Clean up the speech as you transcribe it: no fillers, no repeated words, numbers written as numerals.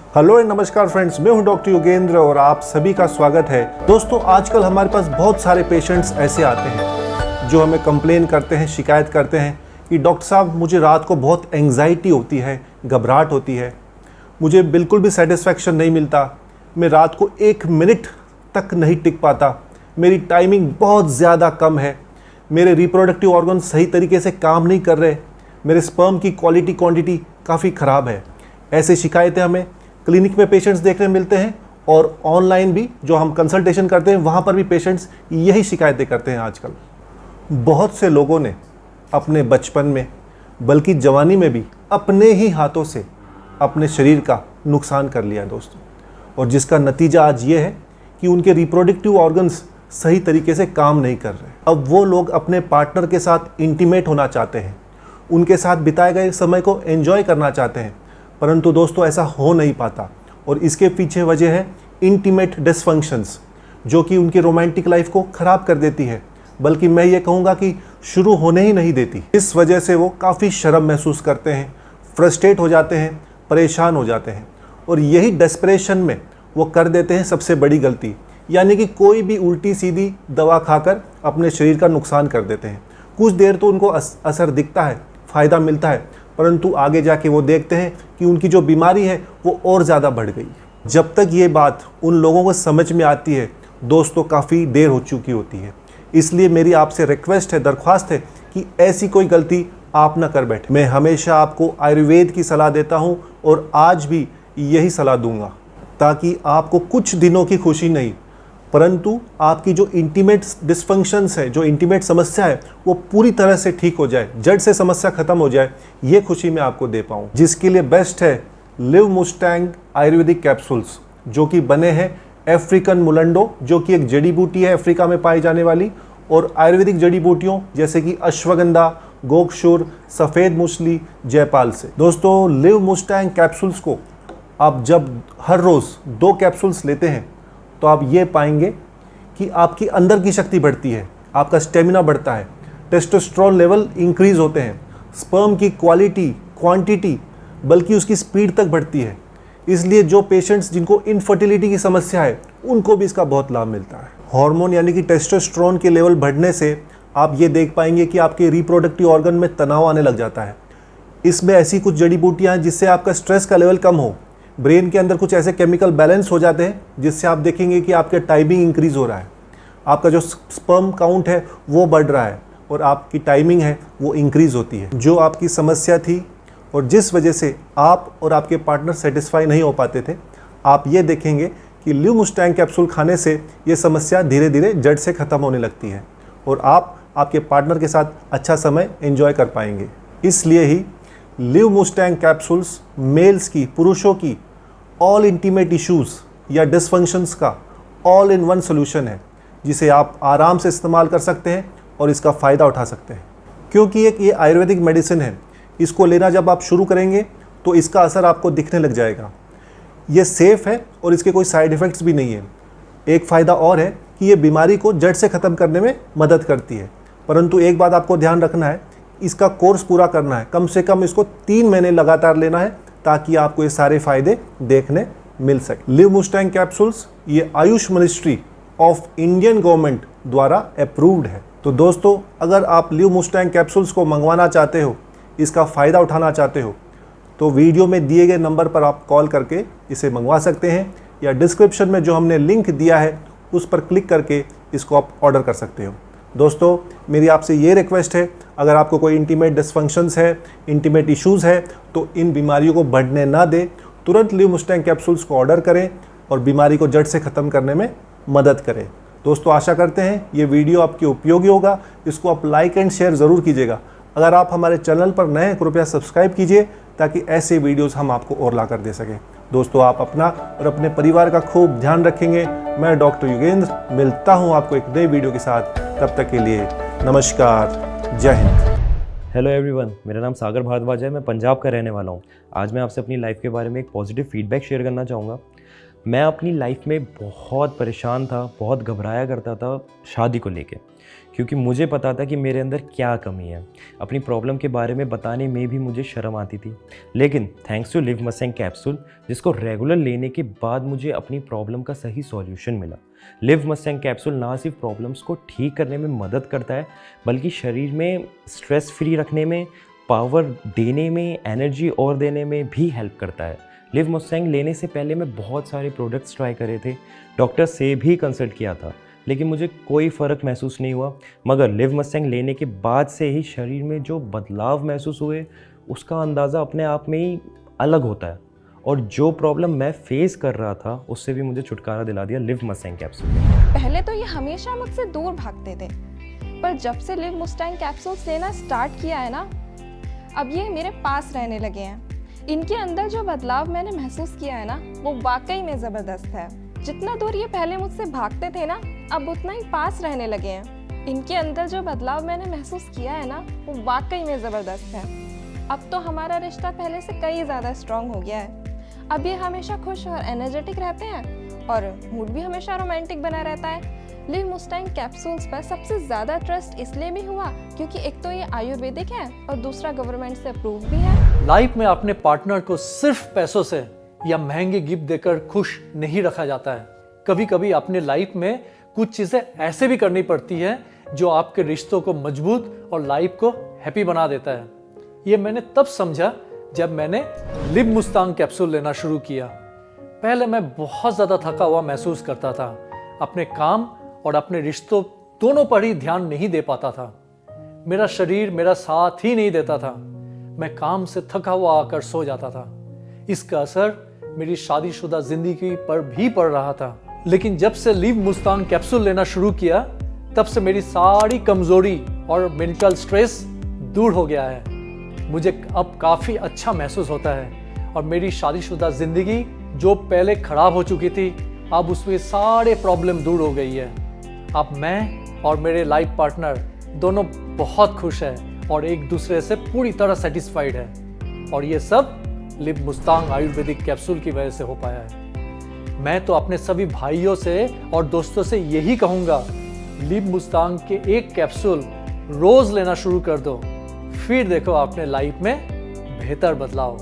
Hello and नमस्कार friends, मैं हूं डॉक्टर योगेंद्र और आप सभी का स्वागत है। दोस्तों, आजकल हमारे पास बहुत सारे पेशेंट्स ऐसे आते हैं जो हमें कंप्लेन करते हैं, शिकायत करते हैं कि डॉक्टर साहब मुझे रात को बहुत एंग्जाइटी होती है, घबराहट होती है, मुझे बिल्कुल भी सेटिस्फैक्शन नहीं मिलता, मैं रात को 1 मिनट तक नहीं टिक पाता, मेरी टाइमिंग बहुत ज़्यादा कम है, मेरे रिप्रोडक्टिव ऑर्गन सही तरीके से काम नहीं कर रहे, मेरे स्पर्म की क्वालिटी क्वांटिटी काफ़ी ख़राब है। ऐसे शिकायतें हमें क्लिनिक में पेशेंट्स देखने मिलते हैं और ऑनलाइन भी जो हम कंसल्टेशन करते हैं वहाँ पर भी पेशेंट्स यही शिकायतें करते हैं। आजकल बहुत से लोगों ने अपने बचपन में बल्कि जवानी में भी अपने ही हाथों से अपने शरीर का नुकसान कर लिया है दोस्तों, और जिसका नतीजा आज ये है कि उनके रिप्रोडक्टिव ऑर्गन्स सही तरीके से काम नहीं कर रहे। अब वो लोग अपने पार्टनर के साथ इंटीमेट होना चाहते हैं, उनके साथ बिताए गए समय को एंजॉय करना चाहते हैं, परंतु दोस्तों ऐसा हो नहीं पाता। और इसके पीछे वजह है इंटीमेट डिसफंक्शंस, जो कि उनकी रोमांटिक लाइफ को ख़राब कर देती है, बल्कि मैं ये कहूँगा कि शुरू होने ही नहीं देती। इस वजह से वो काफ़ी शर्म महसूस करते हैं, फ्रस्ट्रेट हो जाते हैं, परेशान हो जाते हैं, और यही डेस्परेशन में वो कर देते हैं सबसे बड़ी गलती, यानी कि कोई भी उल्टी सीधी दवा खाकर अपने शरीर का नुकसान कर देते हैं। कुछ देर तो उनको असर दिखता है, फ़ायदा मिलता है, परंतु आगे जाके वो देखते हैं कि उनकी जो बीमारी है वो और ज़्यादा बढ़ गई। जब तक ये बात उन लोगों को समझ में आती है दोस्तों, काफ़ी देर हो चुकी होती है। इसलिए मेरी आपसे रिक्वेस्ट है, दरख्वास्त है कि ऐसी कोई गलती आप ना कर बैठे। मैं हमेशा आपको आयुर्वेद की सलाह देता हूँ और आज भी यही सलाह दूंगा, ताकि आपको कुछ दिनों की खुशी नहीं, परंतु आपकी जो इंटीमेट डिसफंक्शंस है, जो इंटीमेट समस्या है, वो पूरी तरह से ठीक हो जाए, जड़ से समस्या खत्म हो जाए, ये खुशी मैं आपको दे पाऊँ। जिसके लिए बेस्ट है लिव मुस्टैंग आयुर्वेदिक कैप्सूल्स, जो कि बने हैं अफ्रीकन मुलंडो, जो कि एक जड़ी बूटी है अफ्रीका में पाई जाने वाली, और आयुर्वेदिक जड़ी बूटियों जैसे कि अश्वगंधा, गोक्षुर, सफ़ेद मूसली, जयपाल से। दोस्तों, लिव मुस्टैंग कैप्सूल्स को आप जब हर रोज़ 2 कैप्सूल्स लेते हैं तो आप ये पाएंगे कि आपकी अंदर की शक्ति बढ़ती है, आपका स्टेमिना बढ़ता है, टेस्टोस्टेरोन लेवल इंक्रीज़ होते हैं, स्पर्म की क्वालिटी क्वांटिटी बल्कि उसकी स्पीड तक बढ़ती है। इसलिए जो पेशेंट्स जिनको इनफर्टिलिटी की समस्या है उनको भी इसका बहुत लाभ मिलता है। हार्मोन यानी कि टेस्टोस्टेरोन के लेवल बढ़ने से आप ये देख पाएंगे कि आपके रिप्रोडक्टिव ऑर्गन में तनाव आने लग जाता है। इसमें ऐसी कुछ जड़ी बूटियाँ हैं जिससे आपका स्ट्रेस का लेवल कम हो, ब्रेन के अंदर कुछ ऐसे केमिकल बैलेंस हो जाते हैं जिससे आप देखेंगे कि आपके टाइमिंग इंक्रीज़ हो रहा है, आपका जो स्पर्म काउंट है वो बढ़ रहा है, और आपकी टाइमिंग है वो इंक्रीज़ होती है। जो आपकी समस्या थी और जिस वजह से आप और आपके पार्टनर सेटिस्फाई नहीं हो पाते थे, आप ये देखेंगे कि लिव मुस्टैंग कैप्सूल खाने से ये समस्या धीरे धीरे जड़ से ख़त्म होने लगती है और आप आपके पार्टनर के साथ अच्छा समय एंजॉय कर पाएंगे। इसलिए ही लिव मुस्टैंग कैप्सूल्स मेल्स की, पुरुषों की ऑल इंटीमेट इश्यूज़ या डिसफंक्शंस का ऑल इन वन सोल्यूशन है, जिसे आप आराम से इस्तेमाल कर सकते हैं और इसका फ़ायदा उठा सकते हैं। क्योंकि ये आयुर्वेदिक मेडिसिन है, इसको लेना जब आप शुरू करेंगे तो इसका असर आपको दिखने लग जाएगा। ये सेफ़ है और इसके कोई साइड इफ़ेक्ट्स भी नहीं है। एक फ़ायदा और है कि ये बीमारी को जड़ से ख़त्म करने में मदद करती है, परंतु एक बात आपको ध्यान रखना है, इसका कोर्स पूरा करना है, कम से कम इसको 3 महीने लगातार लेना है, ताकि आपको ये सारे फायदे देखने मिल सके। लिव मुस्टैंग कैप्सूल्स ये Ayush ministry of Indian government द्वारा अप्रूव्ड है। तो दोस्तों, अगर आप लिव मुस्टैंग कैप्सूल्स को मंगवाना चाहते हो, इसका फ़ायदा उठाना चाहते हो, तो वीडियो में दिए गए नंबर पर आप कॉल करके इसे मंगवा सकते हैं, या डिस्क्रिप्शन में जो हमने लिंक दिया है उस पर क्लिक करके इसको आप ऑर्डर कर सकते हो। दोस्तों, मेरी आपसे ये रिक्वेस्ट है, अगर आपको कोई इंटीमेट डिसफंक्शंस है, इंटीमेट इश्यूज़ है, तो इन बीमारियों को बढ़ने ना दे, तुरंत लिव मुस्टैंग कैप्सूल्स को ऑर्डर करें और बीमारी को जड़ से ख़त्म करने में मदद करें। दोस्तों, आशा करते हैं ये वीडियो आपके उपयोगी होगा। इसको आप लाइक एंड शेयर ज़रूर कीजिएगा। अगर आप हमारे चैनल पर नए हैं, कृपया सब्सक्राइब कीजिए, ताकि ऐसे वीडियोज़ हम आपको और ला कर दे सकें। दोस्तों, आप अपना और अपने परिवार का खूब ध्यान रखेंगे। मैं डॉक्टर योगेंद्र मिलता हूँ आपको एक नई वीडियो के साथ। तब तक के लिए नमस्कार, जय हिंद। हेलो एवरीवन, मेरा नाम सागर भारद्वाज है। मैं पंजाब का रहने वाला हूँ। आज मैं आपसे अपनी लाइफ के बारे में एक पॉजिटिव फीडबैक शेयर करना चाहूँगा। मैं अपनी लाइफ में बहुत परेशान था, बहुत घबराया करता था शादी को लेके, क्योंकि मुझे पता था कि मेरे अंदर क्या कमी है। अपनी प्रॉब्लम के बारे में बताने में भी मुझे शर्म आती थी, लेकिन thanks to Liv Mustang capsule, जिसको रेगुलर लेने के बाद मुझे अपनी प्रॉब्लम का सही सॉल्यूशन मिला। लिव मस्टैंग कैप्सूल ना सिर्फ प्रॉब्लम्स को ठीक करने में मदद करता है, बल्कि शरीर में स्ट्रेस फ्री रखने में, पावर देने में, एनर्जी और देने में भी हेल्प करता है। लिव मस्टैंग लेने से पहले मैं बहुत सारे प्रोडक्ट्स ट्राई करे थे, डॉक्टर से भी कंसल्ट किया था, लेकिन मुझे कोई फ़र्क महसूस नहीं हुआ। मगर लिव मस्टैंग लेने के बाद से ही शरीर में जो बदलाव महसूस हुए, उसका अंदाज़ा अपने आप में ही अलग होता है। और जो प्रॉब्लम मैं फेस कर रहा था, उससे भी मुझे छुटकारा दिला दिया लिव मस्टैंग कैप्सूल। पहले तो ये हमेशा मुझसे दूर भागते थे, पर जब से लिव मस्टैंग कैप्सूल्स लेना स्टार्ट किया है ना, अब ये मेरे पास रहने लगे हैं। इनके अंदर जो बदलाव मैंने महसूस किया है ना, वो वाकई में ज़बरदस्त है। जितना दूर ये पहले मुझसे भागते थे ना, अब उतना ही पास रहने लगे हैं। इनके अंदर जो बदलाव मैंने महसूस किया है ना, वो वाकई में ज़बरदस्त है। अब तो हमारा रिश्ता पहले से कई ज़्यादा स्ट्रॉन्ग हो गया है। अब ये हमेशा खुश और एनर्जेटिक रहते हैं और मूड भी हमेशा रोमांटिक बना रहता है। लिव मस्टैंग कैप्सूल्स पर सबसे ज़्यादा ट्रस्ट इसलिए भी हुआ क्योंकि एक तो ये आयुर्वेदिक है और दूसरा गवर्नमेंट से अप्रूव भी है। लाइफ में अपने पार्टनर को सिर्फ पैसों से या महंगे गिफ्ट देकर खुश नहीं रखा जाता है। कभी कभी अपने लाइफ में कुछ चीज़ें ऐसे भी करनी पड़ती है जो आपके रिश्तों को मजबूत और लाइफ को हैप्पी बना देता है। ये मैंने तब समझा जब मैंने लिव मस्टैंग कैप्सूल लेना शुरू किया। पहले मैं बहुत ज़्यादा थका हुआ महसूस करता था, अपने काम और अपने रिश्तों दोनों पर ही ध्यान नहीं दे पाता था। मेरा शरीर मेरा साथ ही नहीं देता था। मैं काम से थका हुआ आकर सो जाता था। इसका असर मेरी शादीशुदा जिंदगी पर भी पड़ रहा था। लेकिन जब से लिव मस्टैंग कैप्सूल लेना शुरू किया, तब से मेरी सारी कमजोरी और मेंटल स्ट्रेस दूर हो गया है। मुझे अब काफ़ी अच्छा महसूस होता है और मेरी शादीशुदा जिंदगी जो पहले खराब हो चुकी थी, अब उसमें सारे प्रॉब्लम दूर हो गई है। अब मैं और मेरे लाइफ पार्टनर दोनों बहुत खुश हैं और एक दूसरे से पूरी तरह सेटिस्फाइड है। और ये सब लिव मस्टैंग आयुर्वेदिक कैप्सूल की वजह से हो पाया है। मैं तो अपने सभी भाइयों से और दोस्तों से यही कहूँगा, लिव मस्टैंग के एक कैप्सूल रोज लेना शुरू कर दो, फिर देखो अपने लाइफ में बेहतर बदलाव।